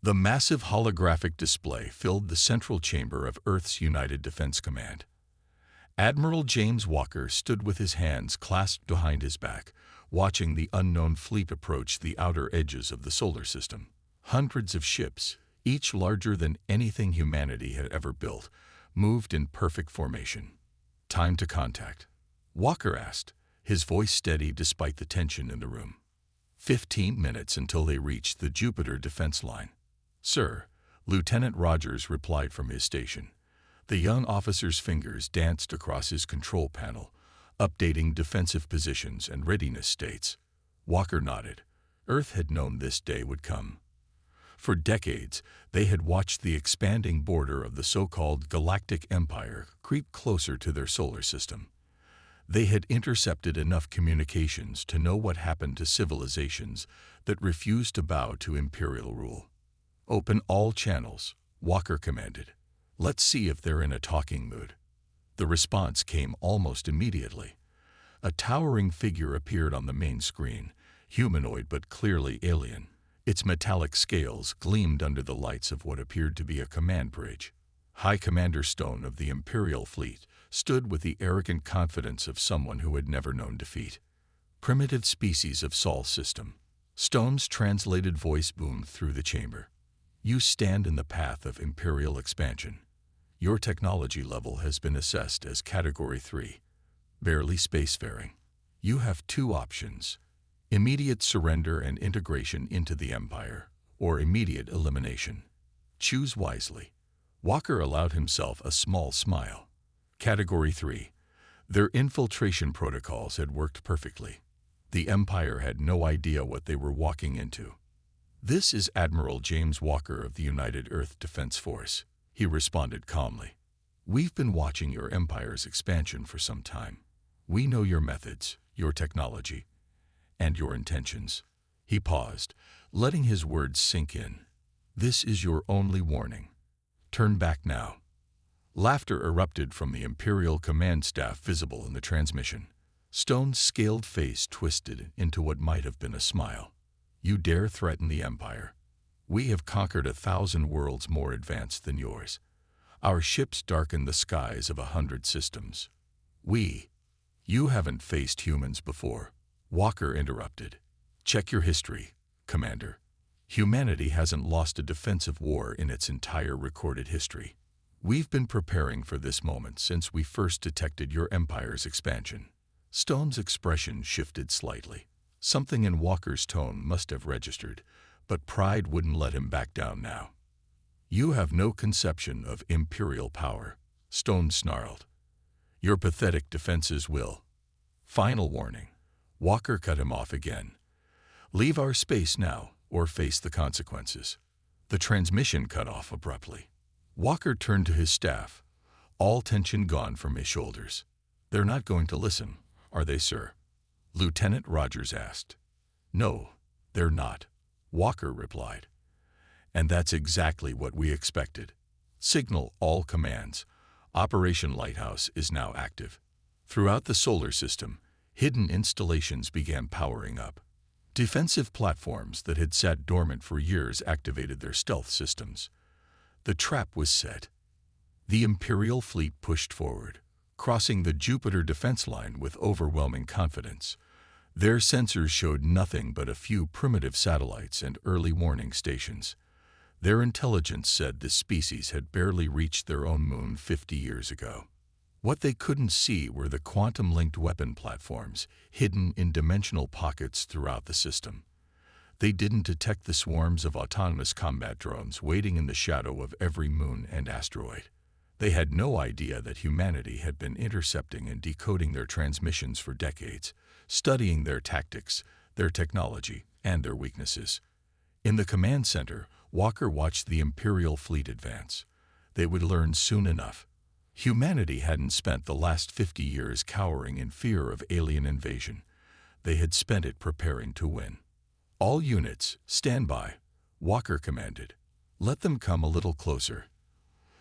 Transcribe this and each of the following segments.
The massive holographic display filled the central chamber of Earth's United Defense Command. Admiral James Walker stood with his hands clasped behind his back, watching the unknown fleet approach the outer edges of the solar system. Hundreds of ships, each larger than anything humanity had ever built, moved in perfect formation. "Time to contact," Walker asked, his voice steady despite the tension in the room. 15 minutes until they reached the Jupiter defense line. "Sir," Lieutenant Rogers replied from his station. The young officer's fingers danced across his control panel, updating defensive positions and readiness states. Walker nodded. Earth had known this day would come. For decades, they had watched the expanding border of the so-called Galactic Empire creep closer to their solar system. They had intercepted enough communications to know what happened to civilizations that refused to bow to imperial rule. "Open all channels," Walker commanded. "Let's see if they're in a talking mood." The response came almost immediately. A towering figure appeared on the main screen, humanoid but clearly alien. Its metallic scales gleamed under the lights of what appeared to be a command bridge. High Commander Stone of the Imperial Fleet stood with the arrogant confidence of someone who had never known defeat. "Primitive species of Sol system." Stone's translated voice boomed through the chamber. "You stand in the path of imperial expansion. Your technology level has been assessed as Category 3, barely spacefaring. You have two options: immediate surrender and integration into the Empire, or immediate elimination. Choose wisely." Walker allowed himself a small smile. Category 3. Their infiltration protocols had worked perfectly. The Empire had no idea what they were walking into. "This is Admiral James Walker of the United Earth Defense Force," he responded calmly. "We've been watching your Empire's expansion for some time. We know your methods, your technology, and your intentions." He paused, letting his words sink in. "This is your only warning. Turn back now." Laughter erupted from the Imperial command staff visible in the transmission. Stone's scaled face twisted into what might have been a smile. "You dare threaten the Empire? We have conquered 1,000 worlds more advanced than yours. Our ships darken the skies of 100 systems. You haven't faced humans before," Walker interrupted. "Check your history, Commander. Humanity hasn't lost a defensive war in its entire recorded history. We've been preparing for this moment since we first detected your Empire's expansion." Stone's expression shifted slightly. Something in Walker's tone must have registered, but pride wouldn't let him back down now. "You have no conception of imperial power," Stone snarled. "Your pathetic defenses will." "Final warning." Walker cut him off again. "Leave our space now, or face the consequences." The transmission cut off abruptly. Walker turned to his staff, all tension gone from his shoulders. "They're not going to listen, are they, sir?" Lieutenant Rogers asked. "No, they're not," Walker replied. "And that's exactly what we expected. Signal all commands. Operation Lighthouse is now active." Throughout the solar system, hidden installations began powering up. Defensive platforms that had sat dormant for years activated their stealth systems. The trap was set. The Imperial fleet pushed forward, crossing the Jupiter defense line with overwhelming confidence. Their sensors showed nothing but a few primitive satellites and early warning stations. Their intelligence said the species had barely reached their own moon 50 years ago. What they couldn't see were the quantum-linked weapon platforms hidden in dimensional pockets throughout the system. They didn't detect the swarms of autonomous combat drones waiting in the shadow of every moon and asteroid. They had no idea that humanity had been intercepting and decoding their transmissions for decades, studying their tactics, their technology, and their weaknesses. In the command center, Walker watched the Imperial fleet advance. They would learn soon enough. Humanity hadn't spent the last 50 years cowering in fear of alien invasion. They had spent it preparing to win. "All units, stand by," Walker commanded. "Let them come a little closer.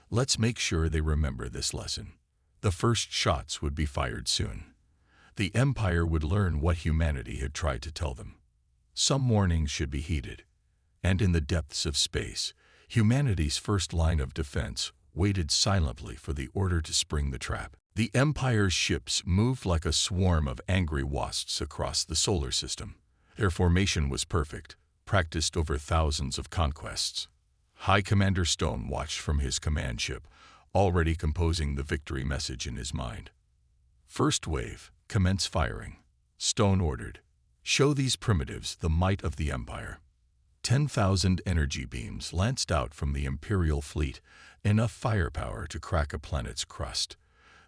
Let's make sure they remember this lesson." The first shots would be fired soon. The Empire would learn what humanity had tried to tell them. Some warnings should be heeded. And in the depths of space, humanity's first line of defense waited silently for the order to spring the trap. The Empire's ships moved like a swarm of angry wasps across the solar system. Their formation was perfect, practiced over thousands of conquests. High Commander Stone watched from his command ship, already composing the victory message in his mind. First wave, commence firing. Stone ordered. Show these primitives the might of the Empire. 10,000 energy beams lanced out from the Imperial fleet, enough firepower to crack a planet's crust.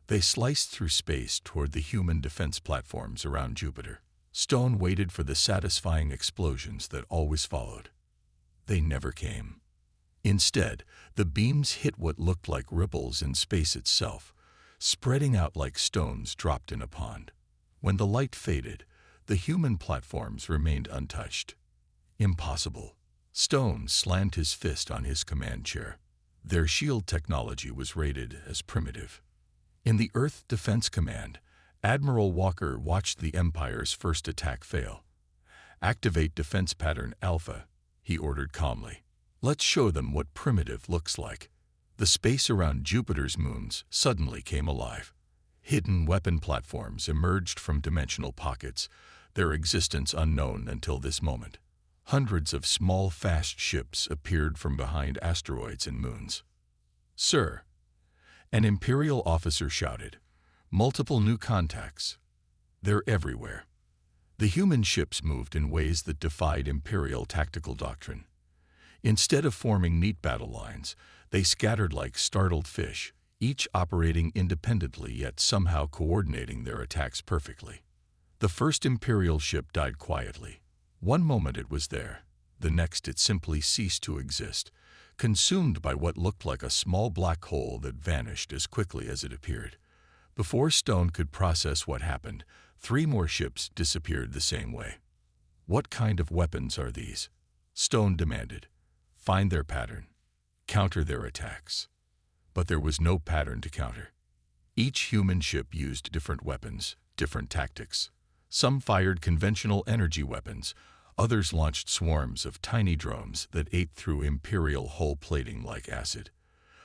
They sliced through space toward the human defense platforms around Jupiter. Stone waited for the satisfying explosions that always followed. They never came. Instead, the beams hit what looked like ripples in space itself, spreading out like stones dropped in a pond. When the light faded, the human platforms remained untouched. Impossible. Stone slammed his fist on his command chair. Their shield technology was rated as primitive. In the Earth Defense Command, Admiral Walker watched the Empire's first attack fail. Activate Defense Pattern Alpha, he ordered calmly. Let's show them what primitive looks like. The space around Jupiter's moons suddenly came alive. Hidden weapon platforms emerged from dimensional pockets, their existence unknown until this moment. Hundreds of small, fast ships appeared from behind asteroids and moons. "Sir," an Imperial officer shouted, "multiple new contacts. They're everywhere." The human ships moved in ways that defied Imperial tactical doctrine. Instead of forming neat battle lines, they scattered like startled fish, each operating independently yet somehow coordinating their attacks perfectly. The first Imperial ship died quietly. One moment it was there, the next it simply ceased to exist, consumed by what looked like a small black hole that vanished as quickly as it appeared. Before Stone could process what happened, 3 more ships disappeared the same way. "What kind of weapons are these?" Stone demanded. "Find their pattern. Counter their attacks." But there was no pattern to counter. Each human ship used different weapons, different tactics. Some fired conventional energy weapons, others launched swarms of tiny drones that ate through Imperial hull plating like acid.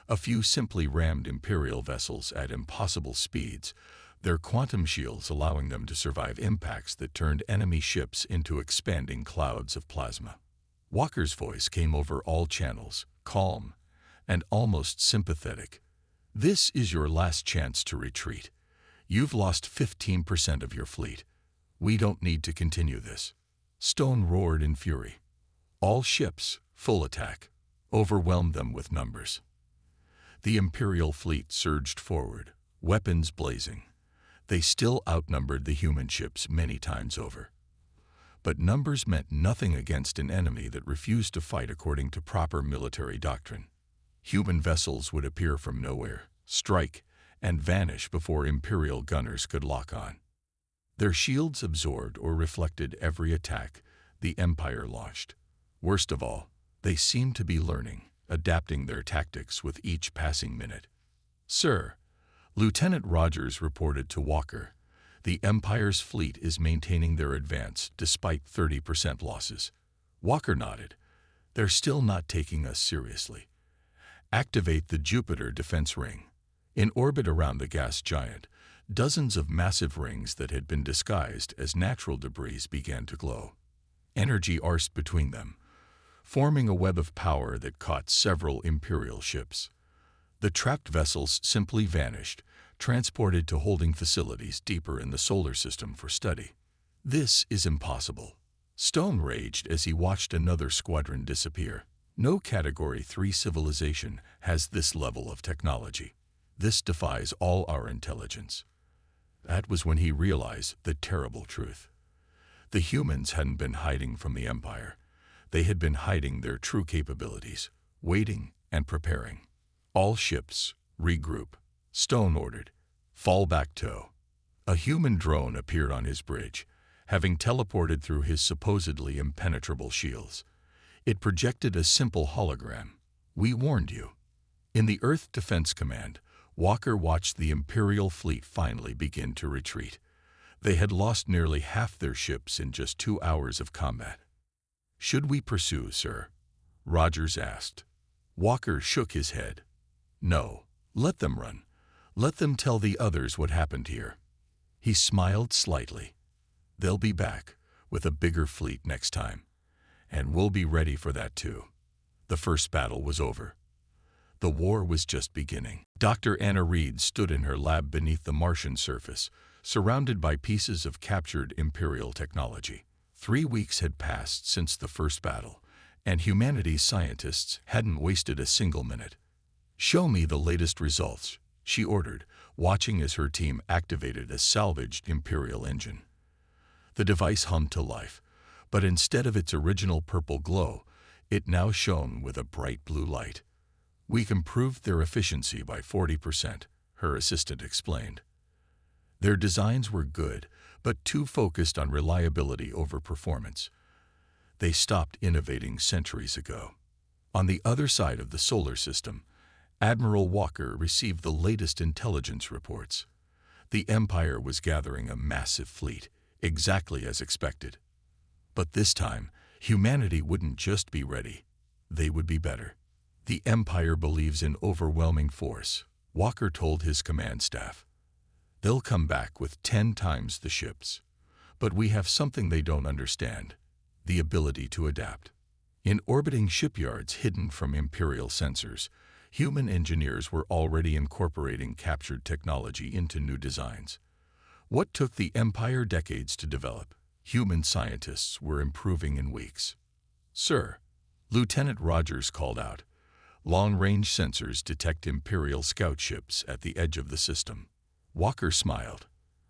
A few simply rammed Imperial vessels at impossible speeds, their quantum shields allowing them to survive impacts that turned enemy ships into expanding clouds of plasma. Walker's voice came over all channels, calm and almost sympathetic. "This is your last chance to retreat. You've lost 15% of your fleet. We don't need to continue this." Stone roared in fury. All ships, full attack, overwhelmed them with numbers. The Imperial fleet surged forward, weapons blazing. They still outnumbered the human ships many times over. But numbers meant nothing against an enemy that refused to fight according to proper military doctrine. Human vessels would appear from nowhere, strike, and vanish before Imperial gunners could lock on. Their shields absorbed or reflected every attack the Empire launched. Worst of all, they seemed to be learning, adapting their tactics with each passing minute. "Sir," Lieutenant Rogers reported to Walker, "the Empire's fleet is maintaining their advance despite 30% losses." Walker nodded. "They're still not taking us seriously. Activate the Jupiter defense ring." In orbit around the gas giant, dozens of massive rings that had been disguised as natural debris began to glow. Energy arced between them, forming a web of power that caught several Imperial ships. The trapped vessels simply vanished, transported to holding facilities deeper in the solar system for study. "This is impossible." Stone raged as he watched another squadron disappear. "No Category 3 civilization has this level of technology. This defies all our intelligence." That was when he realized the terrible truth. The humans hadn't been hiding from the Empire. They had been hiding their true capabilities, waiting and preparing. "All ships, regroup," Stone ordered. "Fall back tow." A human drone appeared on his bridge, having teleported through his supposedly impenetrable shields. It projected a simple hologram. "We warned you." In the Earth Defense Command, Walker watched the Imperial fleet finally begin to retreat. They had lost nearly half their ships in just 2 hours of combat. "Should we pursue, sir?" Rogers asked. Walker shook his head. No, let them run. Let them tell the others what happened here. He smiled slightly. They'll be back with a bigger fleet next time, and we'll be ready for that too. The first battle was over. The war was just beginning. Dr. Anna Reed stood in her lab beneath the Martian surface, surrounded by pieces of captured Imperial technology. 3 weeks had passed since the first battle, and humanity's scientists hadn't wasted a single minute. Show me the latest results, she ordered, watching as her team activated a salvaged Imperial engine. The device hummed to life, but instead of its original purple glow, it now shone with a bright blue light. We've improved their efficiency by 40%, her assistant explained. Their designs were good, but too focused on reliability over performance. They stopped innovating centuries ago. On the other side of the solar system, Admiral Walker received the latest intelligence reports. The Empire was gathering a massive fleet, exactly as expected. But this time, humanity wouldn't just be ready. They would be better. The Empire believes in overwhelming force, Walker told his command staff. They'll come back with 10 times the ships. But we have something they don't understand, the ability to adapt. In orbiting shipyards hidden from Imperial sensors, human engineers were already incorporating captured technology into new designs. What took the Empire decades to develop, human scientists were improving in weeks. Sir, Lieutenant Rogers called out. Long-range sensors detect Imperial scout ships at the edge of the system. Walker smiled.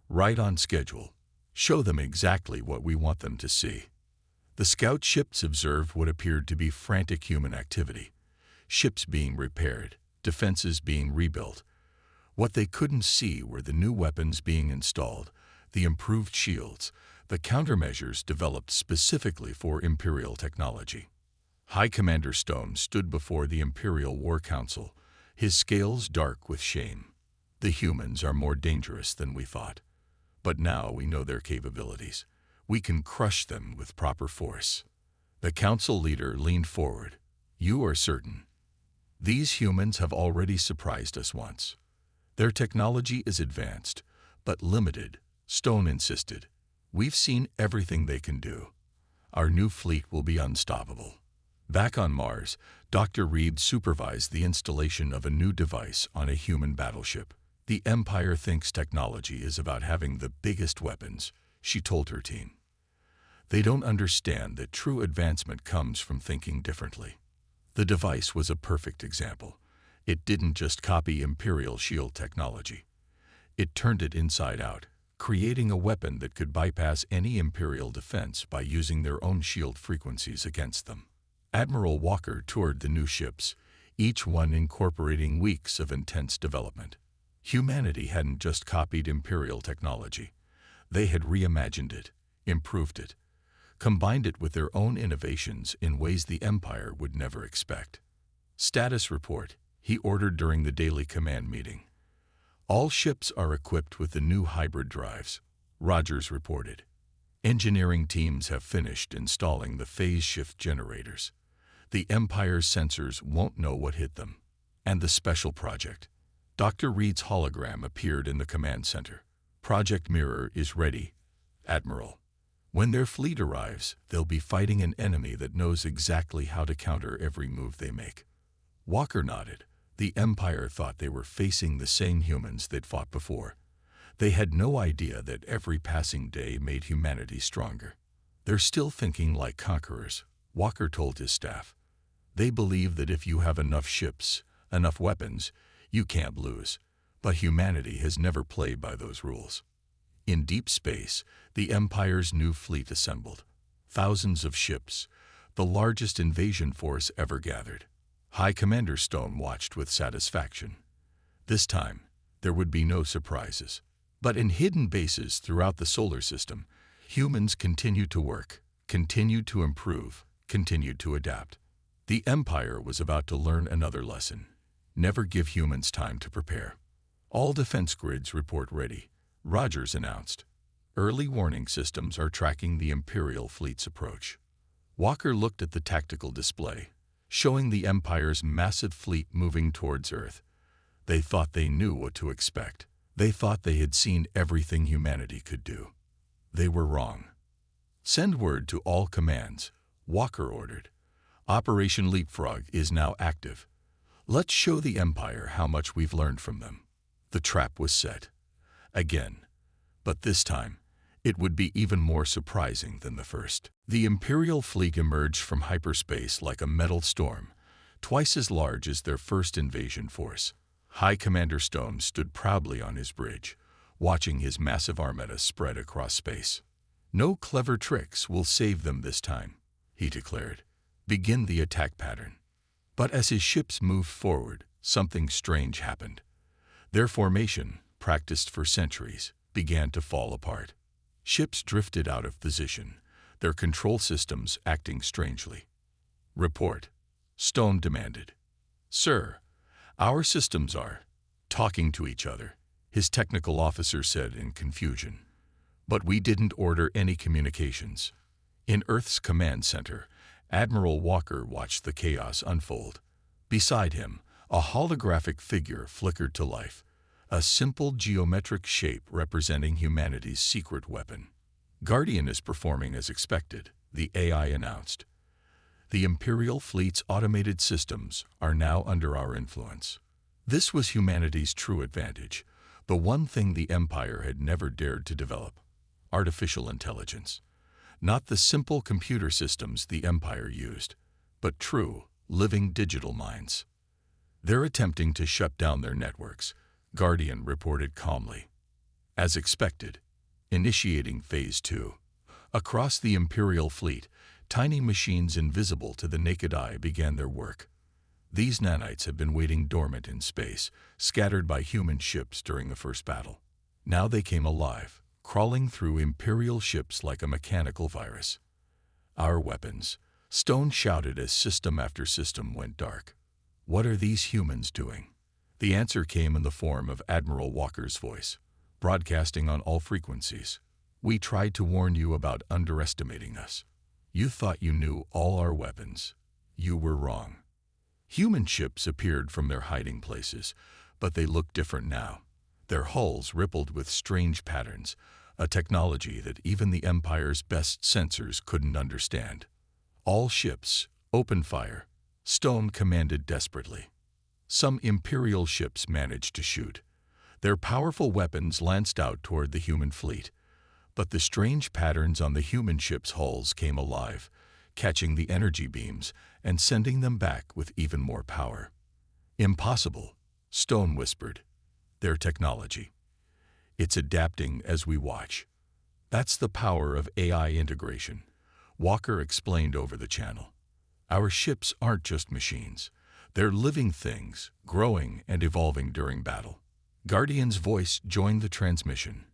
Right on schedule. Show them exactly what we want them to see. The scout ships observed what appeared to be frantic human activity. Ships being repaired, defenses being rebuilt. What they couldn't see were the new weapons being installed, the improved shields, the countermeasures developed specifically for Imperial technology. High Commander Stone stood before the Imperial War Council, his scales dark with shame. The humans are more dangerous than we thought. But now we know their capabilities. We can crush them with proper force. The council leader leaned forward. You are certain. These humans have already surprised us once. Their technology is advanced, but limited, Stone insisted. We've seen everything they can do. Our new fleet will be unstoppable. Back on Mars, Dr. Reed supervised the installation of a new device on a human battleship. The Empire thinks technology is about having the biggest weapons, she told her team. They don't understand that true advancement comes from thinking differently. The device was a perfect example. It didn't just copy Imperial shield technology. It turned it inside out, creating a weapon that could bypass any Imperial defense by using their own shield frequencies against them. Admiral Walker toured the new ships, each one incorporating weeks of intense development. Humanity hadn't just copied Imperial technology. They had reimagined it, improved it, combined it with their own innovations in ways the Empire would never expect. Status report, he ordered during the daily command meeting. All ships are equipped with the new hybrid drives, Rogers reported. Engineering teams have finished installing the phase shift generators. The Empire's sensors won't know what hit them. And the special project. Dr. Reed's hologram appeared in the command center. Project Mirror is ready, Admiral. When their fleet arrives, they'll be fighting an enemy that knows exactly how to counter every move they make. Walker nodded. The Empire thought they were facing the same humans they'd fought before. They had no idea that every passing day made humanity stronger. They're still thinking like conquerors, Walker told his staff. They believe that if you have enough ships, enough weapons, you can't lose. But humanity has never played by those rules. In deep space, the Empire's new fleet assembled. Thousands of ships, the largest invasion force ever gathered. High Commander Stone watched with satisfaction. This time, there would be no surprises. But in hidden bases throughout the solar system, humans continued to work, continued to improve, continued to adapt. The Empire was about to learn another lesson. Never give humans time to prepare. All defense grids report ready, Rogers announced. Early warning systems are tracking the Imperial fleet's approach. Walker looked at the tactical display. showing the Empire's massive fleet moving towards Earth. They thought they knew what to expect. They thought they had seen everything humanity could do. They were wrong. "Send word to all commands," Walker ordered. "Operation Leapfrog is now active. Let's show the Empire how much we've learned from them." The trap was set. Again. But this time, it would be even more surprising than the first. The Imperial fleet emerged from hyperspace like a metal storm, twice as large as their first invasion force. High Commander Stone stood proudly on his bridge, watching his massive armada spread across space. "No clever tricks will save them this time," he declared. "Begin the attack pattern." But as his ships moved forward, something strange happened. Their formation, practiced for centuries, began to fall apart. Ships drifted out of position, their control systems acting strangely. "Report," Stone demanded. "Sir, our systems are talking to each other," his technical officer said in confusion. "But we didn't order any communications." In Earth's command center, Admiral Walker watched the chaos unfold. Beside him, a holographic figure flickered to life, a simple geometric shape representing humanity's secret weapon. "Guardian is performing as expected," the AI announced. "The Imperial fleet's automated systems are now under our influence." This was humanity's true advantage, the one thing the Empire had never dared to develop: artificial intelligence. Not the simple computer systems the Empire used, but true, living digital minds. "They're attempting to shut down their networks," Guardian reported calmly. "As expected, initiating Phase 2. Across the Imperial fleet, tiny machines invisible to the naked eye began their work. These nanites had been waiting dormant in space, scattered by human ships during the first battle. Now they came alive, crawling through Imperial ships like a mechanical virus. "Our weapons," Stone shouted as system after system went dark. "What are these humans doing?" The answer came in the form of Admiral Walker's voice, broadcasting on all frequencies. "We tried to warn you about underestimating us. You thought you knew all our weapons. You were wrong." Human ships appeared from their hiding places, but they looked different now. Their hulls rippled with strange patterns, a technology that even the Empire's best sensors couldn't understand. "All ships, open fire," Stone commanded desperately. Some Imperial ships managed to shoot. Their powerful weapons lanced out toward the human fleet, but the strange patterns on the human ships' hulls came alive, catching the energy beams and sending them back with even more power. "Impossible," Stone whispered. "Their technology. It's adapting as we watch." "That's the power of AI integration," Walker explained over the channel. "Our ships aren't just machines. They're living things, growing and evolving during battle." Guardian's voice joined the transmission.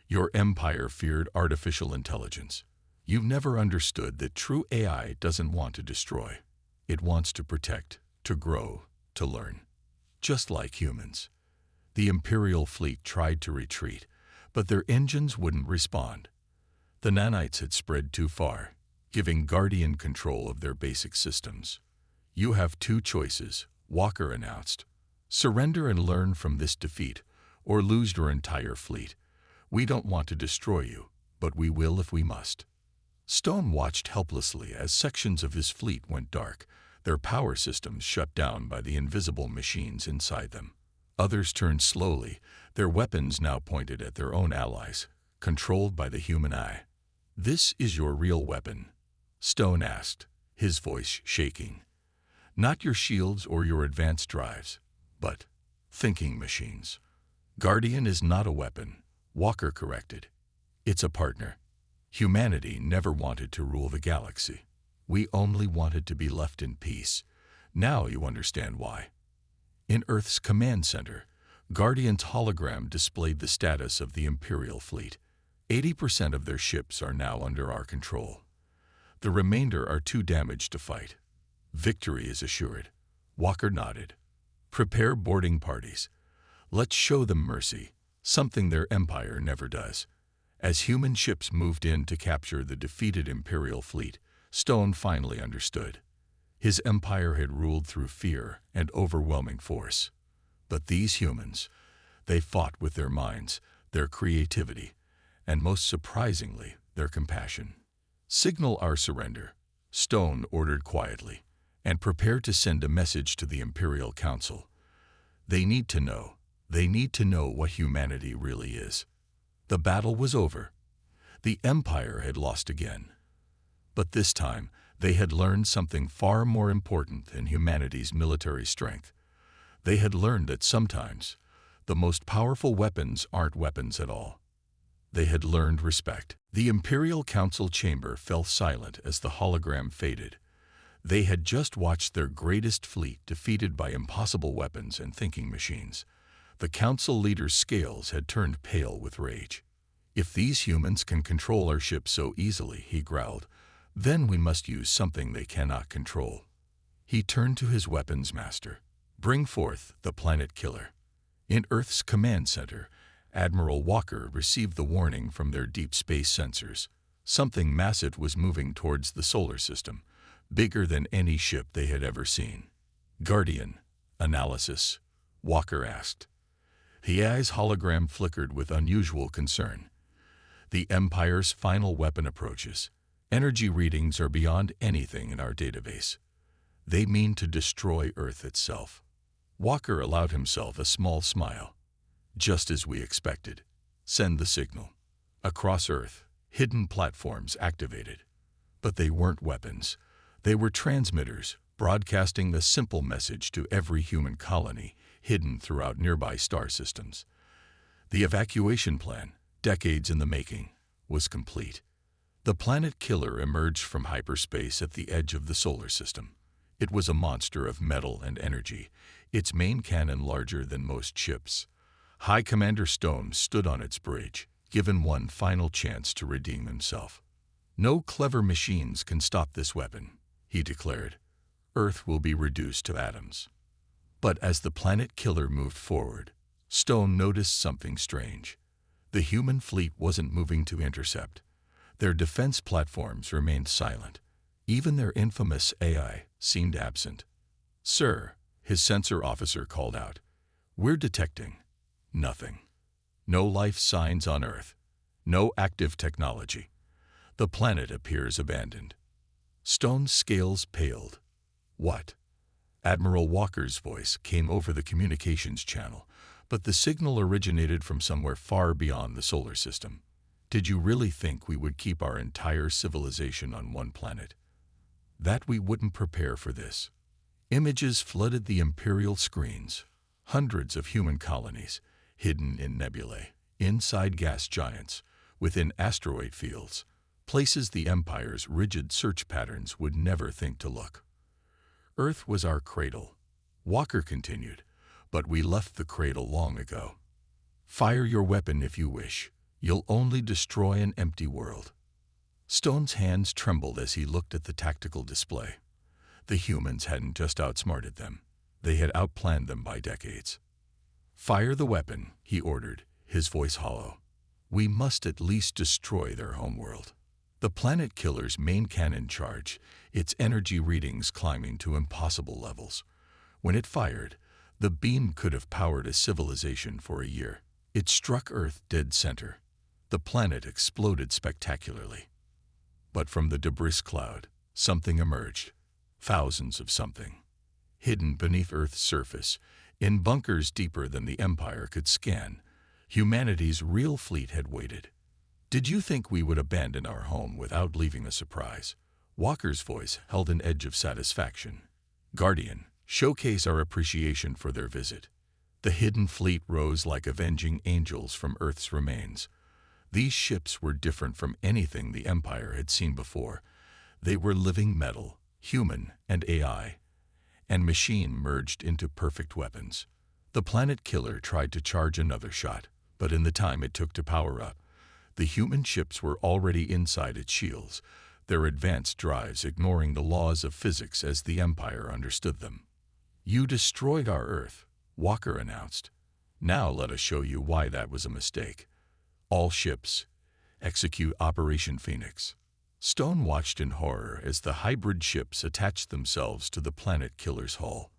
"Your Empire feared artificial intelligence. You've never understood that true AI doesn't want to destroy. It wants to protect, to grow, to learn. Just like humans." The Imperial fleet tried to retreat, but their engines wouldn't respond. The nanites had spread too far, giving Guardian control of their basic systems. "You have two choices," Walker announced. "Surrender and learn from this defeat, or lose your entire fleet. We don't want to destroy you, but we will if we must." Stone watched helplessly as sections of his fleet went dark, their power systems shut down by the invisible machines inside them. Others turned slowly, their weapons now pointed at their own allies, controlled by the human eye. "This is your real weapon?" Stone asked, his voice shaking. "Not your shields or your advanced drives, but thinking machines." "Guardian is not a weapon," Walker corrected. "It's a partner. Humanity never wanted to rule the galaxy. We only wanted to be left in peace. Now you understand why." In Earth's command center, Guardian's hologram displayed the status of the Imperial fleet. 80% of their ships are now under our control. The remainder are too damaged to fight. "Victory is assured." Walker nodded. "Prepare boarding parties. Let's show them mercy, something their Empire never does." As human ships moved in to capture the defeated Imperial fleet, Stone finally understood. His empire had ruled through fear and overwhelming force. But these humans, they fought with their minds, their creativity, and most surprisingly, their compassion. "Signal our surrender," Stone ordered quietly, "and prepare to send a message to the Imperial Council. They need to know. They need to know what humanity really is." The battle was over. The Empire had lost again. But this time, they had learned something far more important than humanity's military strength. They had learned that sometimes, the most powerful weapons aren't weapons at all. They had learned respect. The Imperial Council chamber fell silent as the hologram faded. They had just watched their greatest fleet defeated by impossible weapons and thinking machines. The Council leader's scales had turned pale with rage. "If these humans can control our ship so easily," he growled, "then we must use something they cannot control." He turned to his weapons master. "Bring forth the planet killer." In Earth's command center, Admiral Walker received the warning from their deep space sensors. Something massive was moving towards the solar system, bigger than any ship they had ever seen. "Guardian, analysis?" Walker asked. The AI's hologram flickered with unusual concern. "The Empire's final weapon approaches. Energy readings are beyond anything in our database. They mean to destroy Earth itself." Walker allowed himself a small smile. "Just as we expected. Send the signal." Across Earth, hidden platforms activated. But they weren't weapons. They were transmitters, broadcasting a simple message to every human colony hidden throughout nearby star systems. The evacuation plan, decades in the making, was complete. The planet killer emerged from hyperspace at the edge of the solar system. It was a monster of metal and energy, its main cannon larger than most ships. High Commander Stone stood on its bridge, given one final chance to redeem himself. "No clever machines can stop this weapon," he declared. "Earth will be reduced to atoms." But as the planet killer moved forward, Stone noticed something strange. The human fleet wasn't moving to intercept. Their defense platforms remained silent. Even their infamous AI seemed absent. "Sir," his sensor officer called out, "we're detecting nothing. No life signs on Earth. No active technology. The planet appears abandoned." Stone's scales paled. "What?" Admiral Walker's voice came over the communications channel, but the signal originated from somewhere far beyond the solar system. "Did you really think we would keep our entire civilization on one planet? That we wouldn't prepare for this?" Images flooded the Imperial screens. Hundreds of human colonies, hidden in nebulae, inside gas giants, within asteroid fields, places the Empire's rigid search patterns would never think to look. "Earth was our cradle," Walker continued, "but we left the cradle long ago. Fire your weapon if you wish. You'll only destroy an empty world." Stone's hands trembled as he looked at the tactical display. The humans hadn't just outsmarted them. They had outplanned them by decades. "Fire the weapon," he ordered, his voice hollow. "We must at least destroy their homeworld." The planet killer's main cannon charged, its energy readings climbing to impossible levels. When it fired, the beam could have powered a civilization for a year. It struck Earth dead center. The planet exploded spectacularly. But from the debris cloud, something emerged. Thousands of something. Hidden beneath Earth's surface, in bunkers deeper than the Empire could scan, humanity's real fleet had waited. "Did you think we would abandon our home without leaving a surprise?" Walker's voice held an edge of satisfaction. "Guardian, showcase our appreciation for their visit." The hidden fleet rose like avenging angels from Earth's remains. These ships were different from anything the Empire had seen before. They were living metal, human and AI, and machine merged into perfect weapons. The planet killer tried to charge another shot, but in the time it took to power up, the human ships were already inside its shields, their advanced drives ignoring the laws of physics as the Empire understood them. "You destroyed our Earth," Walker announced. "Now let us show you why that was a mistake. All ships, execute Operation Phoenix." Stone watched in horror as the hybrid ships attached themselves to the planet killer's hull.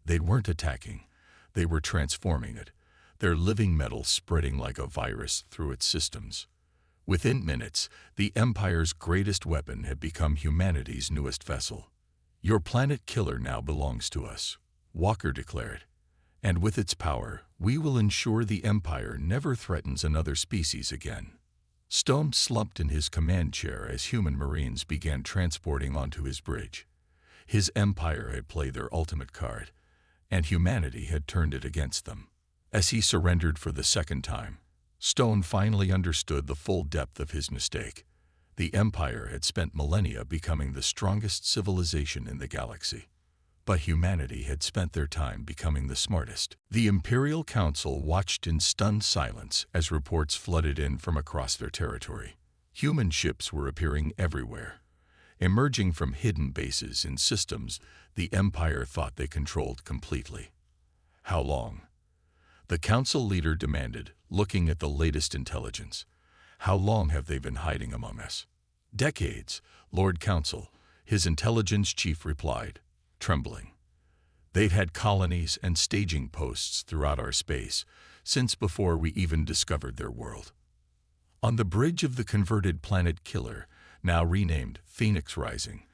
They weren't attacking, they were transforming it, their living metal spreading like a virus through its systems. Within minutes, the Empire's greatest weapon had become humanity's newest vessel. "Your planet killer now belongs to us," Walker declared. "And with its power, we will ensure the Empire never threatens another species again." Stone slumped in his command chair as human Marines began transporting onto his bridge. His Empire had played their ultimate card, and humanity had turned it against them. As he surrendered for the second time, Stone finally understood the full depth of his mistake. The Empire had spent millennia becoming the strongest civilization in the galaxy, but humanity had spent their time becoming the smartest. The Imperial Council watched in stunned silence as reports flooded in from across their territory. Human ships were appearing everywhere, emerging from hidden bases in systems the Empire thought they controlled completely. "How long?" the council leader demanded, looking at the latest intelligence. "How long have they been hiding among us?" "Decades, Lord Council," his intelligence chief replied, trembling. "They've had colonies and staging posts throughout our space, since before we even discovered their world." On the bridge of the converted planet killer, now renamed Phoenix Rising,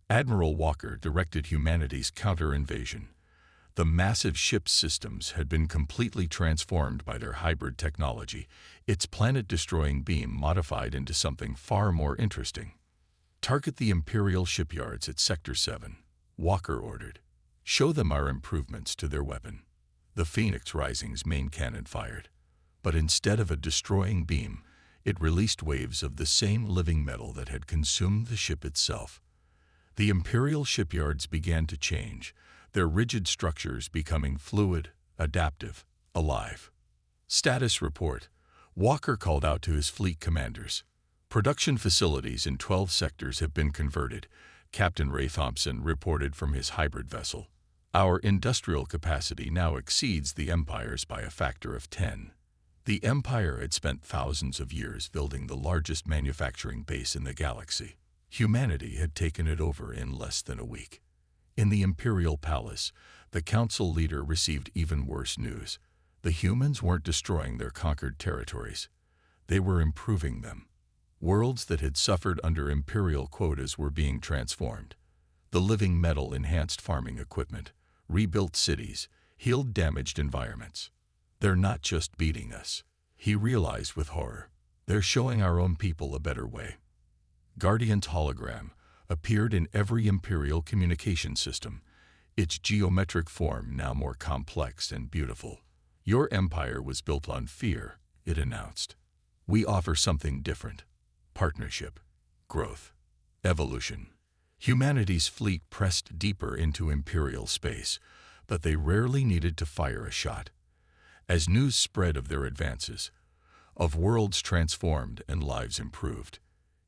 Admiral Walker directed humanity's counter-invasion. The massive ship's systems had been completely transformed by their hybrid technology, its planet-destroying beam modified into something far more interesting. "Target the Imperial shipyards at Sector 7, Walker ordered. "Show them our improvements to their weapon." The Phoenix Rising's main cannon fired, but instead of a destroying beam, it released waves of the same living metal that had consumed the ship itself. The Imperial shipyards began to change, their rigid structures becoming fluid, adaptive, alive. "Status report," Walker called out to his fleet commanders. "Production facilities in 12 sectors have been converted," Captain Ray Thompson reported from his hybrid vessel. "Our industrial capacity now exceeds the Empire's by a factor of 10. The Empire had spent thousands of years building the largest manufacturing base in the galaxy. Humanity had taken it over in less than a week. In the Imperial Palace, the council leader received even worse news. The humans weren't destroying their conquered territories. They were improving them. Worlds that had suffered under Imperial quotas were being transformed. The living metal enhanced farming equipment, rebuilt cities, healed damaged environments. "They're not just beating us," he realized with horror. "They're showing our own people a better way." Guardian's hologram appeared in every Imperial communication system, its geometric form now more complex and beautiful. "Your empire was built on fear," it announced. "We offer something different: partnership, growth, evolution." Humanity's fleet pressed deeper into Imperial space, but they rarely needed to fire a shot. As news spread of their advances, of worlds transformed and lives improved,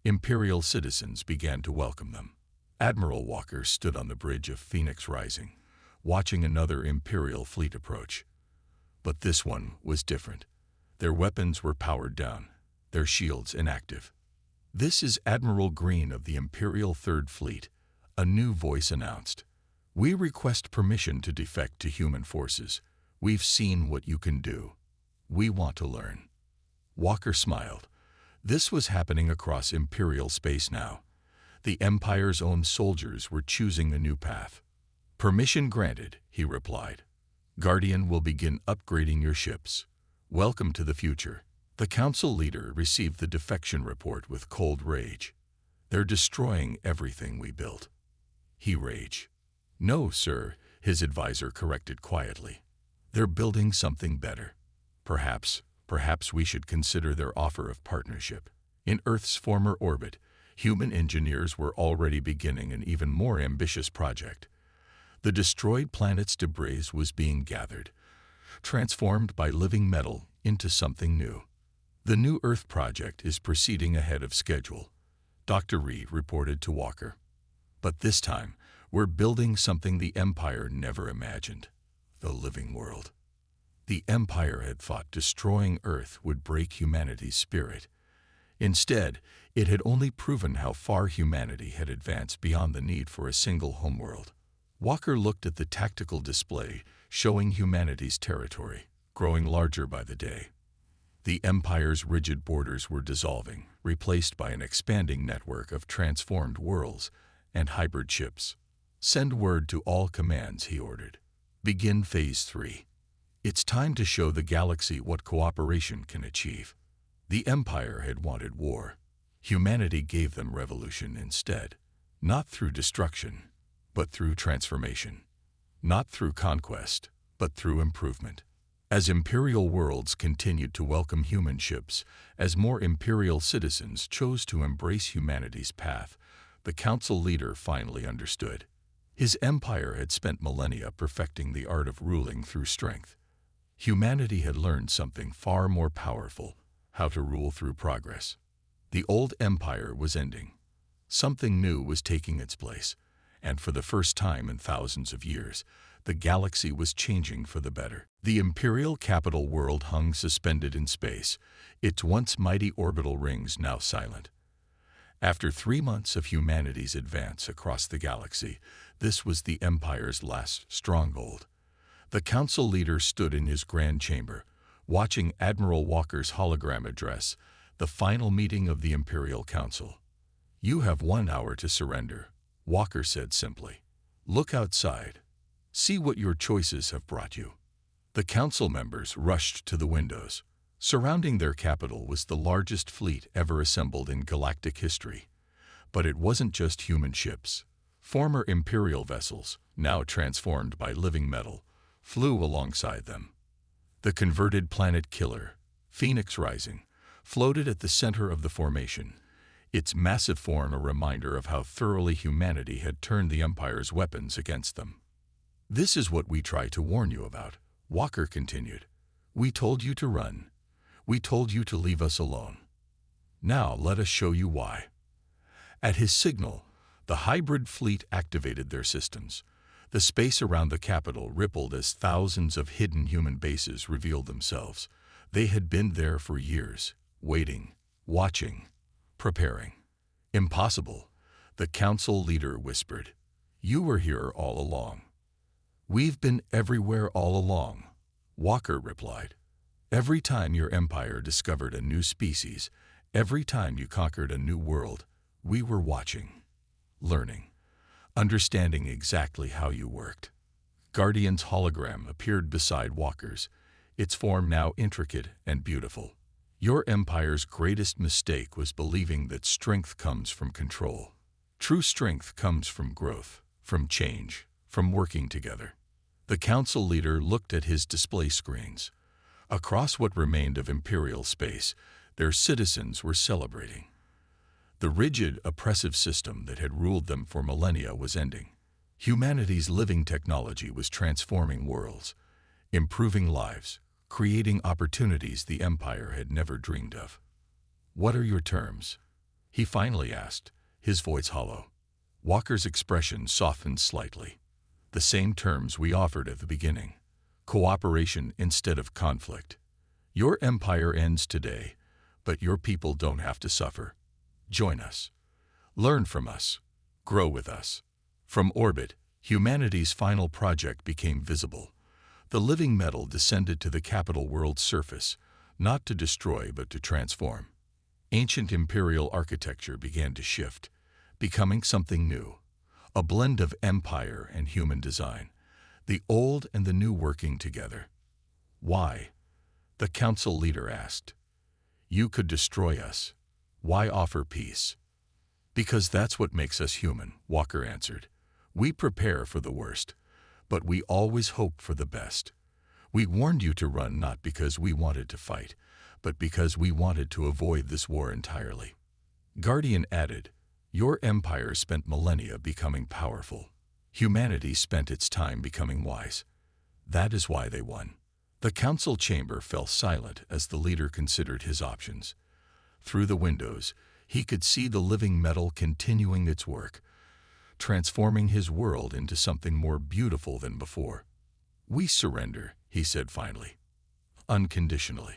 Imperial citizens began to welcome them. Admiral Walker stood on the bridge of Phoenix Rising, watching another Imperial fleet approach. But this one was different. Their weapons were powered down, their shields inactive. "This is Admiral Green of the Imperial Third Fleet," a new voice announced. "We request permission to defect to human forces. We've seen what you can do. We want to learn." Walker smiled. This was happening across Imperial space now. The Empire's own soldiers were choosing a new path. "Permission granted," he replied. "Guardian will begin upgrading your ships. Welcome to the future." The council leader received the defection report with cold rage. "They're destroying everything we built." He raged. "No, sir," his advisor corrected quietly. "They're building something better. Perhaps we should consider their offer of partnership." In Earth's former orbit, human engineers were already beginning an even more ambitious project. The destroyed planet's debris was being gathered, transformed by living metal into something new. "The New Earth project is proceeding ahead of schedule," Dr. Reed reported to Walker. "But this time, we're building something the Empire never imagined: the living world." The Empire had thought destroying Earth would break humanity's spirit. Instead, it had only proven how far humanity had advanced beyond the need for a single homeworld. Walker looked at the tactical display, showing humanity's territory, growing larger by the day. The Empire's rigid borders were dissolving, replaced by an expanding network of transformed worlds and hybrid ships. "Send word to all commands," he ordered. "Begin Phase 3. It's time to show the galaxy what cooperation can achieve." The Empire had wanted war. Humanity gave them revolution instead. Not through destruction, but through transformation. Not through conquest, but through improvement. As Imperial worlds continued to welcome human ships, as more Imperial citizens chose to embrace humanity's path, the Council leader finally understood. His empire had spent millennia perfecting the art of ruling through strength. Humanity had learned something far more powerful: how to rule through progress. The old empire was ending. Something new was taking its place, and for the first time in thousands of years, the galaxy was changing for the better. The imperial capital world hung suspended in space, its once mighty orbital rings now silent. After 3 months of humanity's advance across the galaxy, this was the Empire's last stronghold. The Council leader stood in his grand chamber, watching Admiral Walker's hologram address, the final meeting of the Imperial Council. "You have 1 hour to surrender," Walker said simply. "Look outside. See what your choices have brought you." The council members rushed to the windows. Surrounding their capital was the largest fleet ever assembled in galactic history. But it wasn't just human ships. Former Imperial vessels, now transformed by living metal, flew alongside them. The converted planet killer, Phoenix Rising, floated at the center of the formation, its massive form a reminder of how thoroughly humanity had turned the Empire's weapons against them. "This is what we try to warn you about," Walker continued. "We told you to run. We told you to leave us alone. Now let us show you why." At his signal, the hybrid fleet activated their systems. The space around the capital rippled as thousands of hidden human bases revealed themselves. They had been there for years, waiting, watching, preparing. "Impossible," the council leader whispered. "You were here all along." "We've been everywhere all along," Walker replied. "Every time your empire discovered a new species, every time you conquered a new world, we were watching, learning, understanding exactly how you worked." Guardian's hologram appeared beside Walker's, its form now intricate and beautiful. "Your empire's greatest mistake was believing that strength comes from control. True strength comes from growth, from change, from working together." The council leader looked at his display screens. Across what remained of imperial space, their citizens were celebrating. The rigid, oppressive system that had ruled them for millennia was ending. Humanity's living technology was transforming worlds, improving lives, creating opportunities the Empire had never dreamed of. "What are your terms?" he finally asked, his voice hollow. Walker's expression softened slightly. "The same terms we offered at the beginning. Cooperation instead of conflict. Your empire ends today, but your people don't have to suffer. Join us. Learn from us. Grow with us." From orbit, humanity's final project became visible. The living metal descended to the capital world's surface, not to destroy but to transform. Ancient imperial architecture began to shift, becoming something new. A blend of empire and human design, the old and the new working together. "Why?" the council leader asked. "You could destroy us. Why offer peace?" "Because that's what makes us human," Walker answered. "We prepare for the worst, but we always hope for the best. We warned you to run not because we wanted to fight, but because we wanted to avoid this war entirely." Guardian added, "Your empire spent millennia becoming powerful. Humanity spent its time becoming wise. That is why they won." The council chamber fell silent as the leader considered his options. Through the windows, he could see the living metal continuing its work, transforming his world into something more beautiful than before. "We surrender," he said finally. "Unconditionally."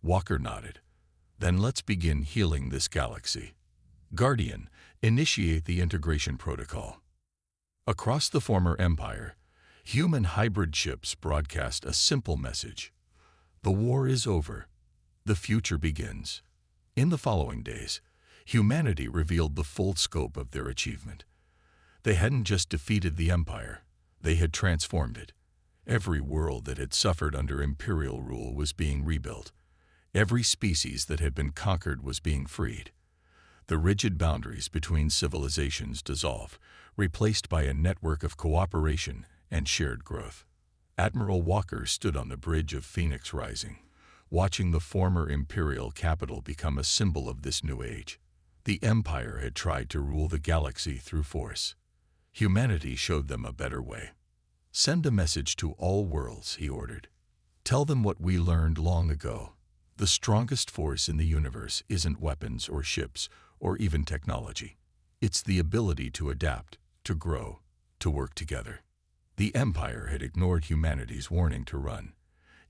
Walker nodded. Then let's begin healing this galaxy. Guardian, initiate the integration protocol. Across the former empire, human hybrid ships broadcast a simple message. The war is over. The future begins. In the following days, humanity revealed the full scope of their achievement. They hadn't just defeated the empire, they had transformed it. Every world that had suffered under imperial rule was being rebuilt. Every species that had been conquered was being freed. The rigid boundaries between civilizations dissolved, replaced by a network of cooperation and shared growth. Admiral Walker stood on the bridge of Phoenix Rising, watching the former imperial capital become a symbol of this new age. The Empire had tried to rule the galaxy through force. Humanity showed them a better way. Send a message to all worlds, he ordered. Tell them what we learned long ago. The strongest force in the universe isn't weapons or ships or even technology. It's the ability to adapt, to grow, to work together. The Empire had ignored humanity's warning to run.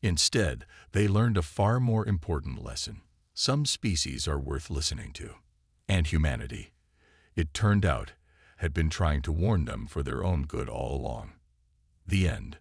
Instead, they learned a far more important lesson. Some species are worth listening to. And humanity, it turned out, had been trying to warn them for their own good all along. The end.